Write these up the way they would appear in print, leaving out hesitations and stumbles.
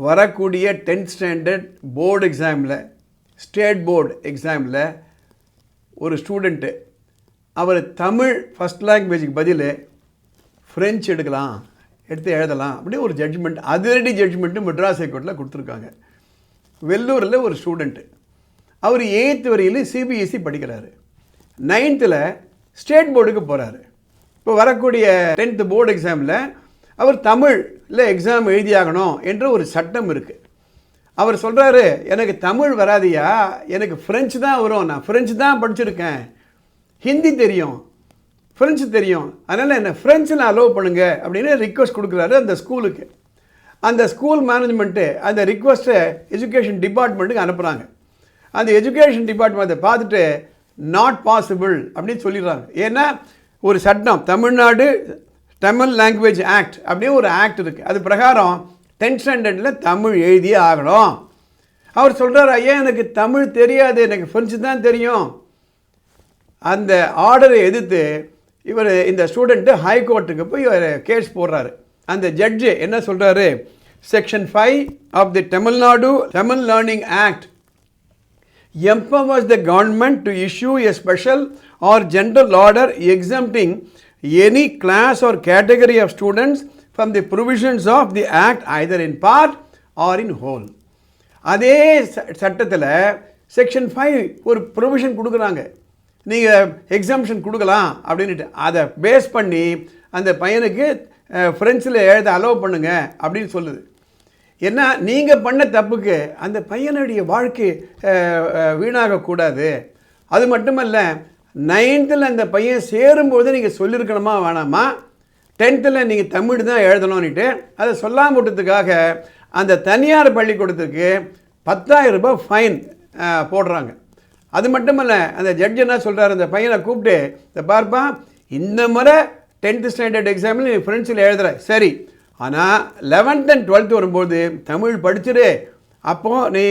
வரக்கூடிய 10th standard board எக்ஸாமில், state board எக்ஸாமில் ஒரு ஸ்டூடெண்ட்டு அவர் தமிழ் ஃபஸ்ட் லாங்குவேஜுக்கு பதில் ஃப்ரெஞ்சு எடுத்து எழுதலாம் அப்படின்னு ஒரு ஜட்ஜ்மெண்ட், அதிரடி ஜட்ஜ்மெண்ட்டு மெட்ராஸ் ஹைகோர்ட்டில் கொடுத்துருக்காங்க. வெள்ளூரில் ஒரு ஸ்டூடெண்ட்டு அவர் 8th வரையிலும் சிபிஎஸ்சி படிக்கிறாரு, 9th ஸ்டேட் போர்டுக்கு போகிறாரு. இப்போ வரக்கூடிய 10th போர்டு எக்ஸாமில் அவர் தமிழில் எக்ஸாம் எழுதியாகணும் என்ற ஒரு சட்டம் இருக்குது. அவர் சொல்கிறாரு, எனக்கு தமிழ் வராதியா, எனக்கு ஃப்ரெஞ்சு தான் வரும், நான் ஃப்ரெஞ்சு தான் படிச்சிருக்கேன், ஹிந்தி தெரியும், ஃப்ரெஞ்சு தெரியும், அதனால் என்னை ஃப்ரெஞ்சில் அலோவ் பண்ணுங்க அப்படின்னு ரிக்வெஸ்ட் கொடுக்குறாரு அந்த ஸ்கூலுக்கு. அந்த ஸ்கூல் மேனேஜ்மெண்ட்டு அந்த ரிக்வெஸ்ட்டை எஜுகேஷன் டிபார்ட்மெண்ட்டுக்கு அனுப்புகிறாங்க. அந்த எஜுகேஷன் டிபார்ட்மெண்ட் அதை பார்த்துட்டு நாட் பாசிபிள் அப்படின்னு சொல்லிடுறாங்க. ஏன்னா ஒரு சட்டம், தமிழ் லாங்குவேஜ் ஆக்ட் அப்படின்னு ஒரு ஆக்ட் இருக்குது, அது பிரகாரம் 10th ஸ்டாண்டர்டில் தமிழ் எழுதியே ஆகணும். அவர் சொல்கிறார், ஐயா எனக்கு தமிழ் தெரியாது, எனக்கு ஃப்ரெஞ்சு தான் தெரியும். அந்த ஆர்டரை எதிர்த்து இந்த ஸ்டூடெண்ட்டு ஹைகோர்ட்டுக்கு போய் கேஸ் போடுறாரு. அந்த ஜட்ஜு என்ன சொல்கிறாரு, section 5 of the Tamil learning act empowers the government to issue a special or general order exempting any class or category of students from the provisions of the act either in part or in whole. அதே சட்டத்தில் section 5 ஒரு provision கொடுக்குறாங்க, நீங்கள் exemption கொடுக்கலாம் அப்படின்ட்டு. அதை base பண்ணி அந்த பையனுக்கு ஃப்ரெஞ்சில் எழுத அலோவ் பண்ணுங்க அப்படின்னு சொல்லுது. ஏன்னா நீங்கள் பண்ண தப்புக்கு அந்த பையனுடைய வாழ்க்கை வீணாகக்கூடாது. அது மட்டுமல்ல, 9th அந்த பையன் சேரும்போது நீங்கள் சொல்லியிருக்கணுமா வேணாமா, 10th நீங்கள் தமிழ் தான் எழுதணும்னுட்டு அதை சொல்லாமல் விட்டதுக்காக அந்த தனியார் பள்ளிக்கூடத்துக்கு 10,000 ரூபாய் ஃபைன் போடுறாங்க. அது மட்டுமல்ல, அந்த ஜட்ஜ் என்ன சொல்கிறார், அந்த பையனை கூப்பிட்டு, இந்த பார்ப்பா, இந்த முறை 10th ஸ்டாண்டர்ட் எக்ஸாமில் நீ ஃப்ரெண்ட்ஸில் எழுதுகிற சரி, ஆனால் 11th and 12th வரும்போது தமிழ் படிச்சுடு, அப்போது நீ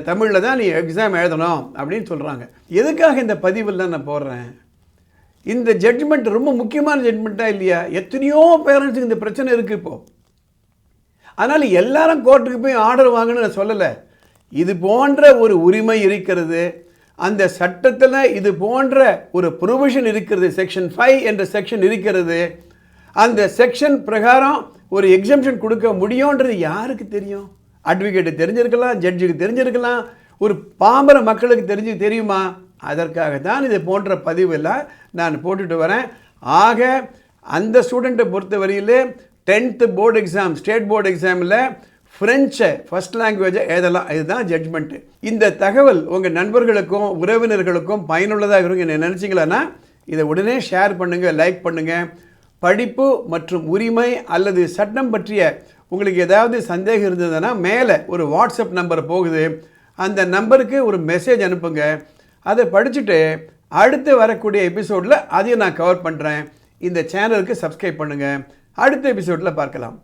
தமிழில் தான் நீ எக்ஸாம் எழுதணும் அப்படின்னு சொல்கிறாங்க. எதுக்காக இந்த பதிவில் நான் போடுறேன், இந்த ஜட்ஜ்மெண்ட் ரொம்ப முக்கியமான ஜட்ஜ்மெண்ட்டாக இல்லையா? எத்தனையோ பேரண்ட்ஸுக்கு இந்த பிரச்சனை இருக்குது இப்போது. அதனால் எல்லாரும் கோர்ட்டுக்கு போய் ஆர்டர் வாங்கணும்னு நான் சொல்லலை. இது போன்ற ஒரு உரிமை இருக்கிறது, அந்த சட்டத்தில் இது போன்ற ஒரு ப்ரொவிஷன் இருக்கிறது, செக்ஷன் 5 என்ற செக்ஷன் இருக்கிறது. அந்த செக்ஷன் பிரகாரம் ஒரு எக்ஸம்ஷன் கொடுக்க முடியுன்றது யாருக்கு தெரியும்? அட்வொகேட்டு தெரிஞ்சிருக்கலாம், ஜட்ஜுக்கு தெரிஞ்சிருக்கலாம், ஒரு பாமர மக்களுக்கு தெரியுமா? அதற்காக தான் இது போன்ற பதிவெல்லாம் நான் போட்டுட்டு வரேன். ஆக அந்த ஸ்டூடெண்ட்டை பொறுத்த வரையில் 10th board exam, state board எக்ஸாமில் ஃப்ரெஞ்சை ஃபஸ்ட் லாங்குவேஜை எழுதலாம். இதுதான் ஜட்ஜ்மெண்ட்டு. இந்த தகவல் உங்கள் நண்பர்களுக்கும் உறவினர்களுக்கும் பயனுள்ளதாக இருக்கும் என்ன நினச்சிங்களா, இதை உடனே ஷேர் பண்ணுங்கள், லைக் பண்ணுங்கள். படிப்பு மற்றும் உரிமை அல்லது சட்டம் பற்றிய உங்களுக்கு ஏதாவது சந்தேகம் இருந்ததுன்னா மேலே ஒரு வாட்ஸ்அப் நம்பர் போகுது, அந்த நம்பருக்கு ஒரு மெசேஜ் அனுப்புங்க. அதை படிச்சுட்டு அடுத்து வரக்கூடிய எபிசோடில் அதையும் நான் கவர் பண்ணுறேன். இந்த சேனலுக்கு சப்ஸ்கிரைப் பண்ணுங்கள். அடுத்த எபிசோடில் பார்க்கலாம்.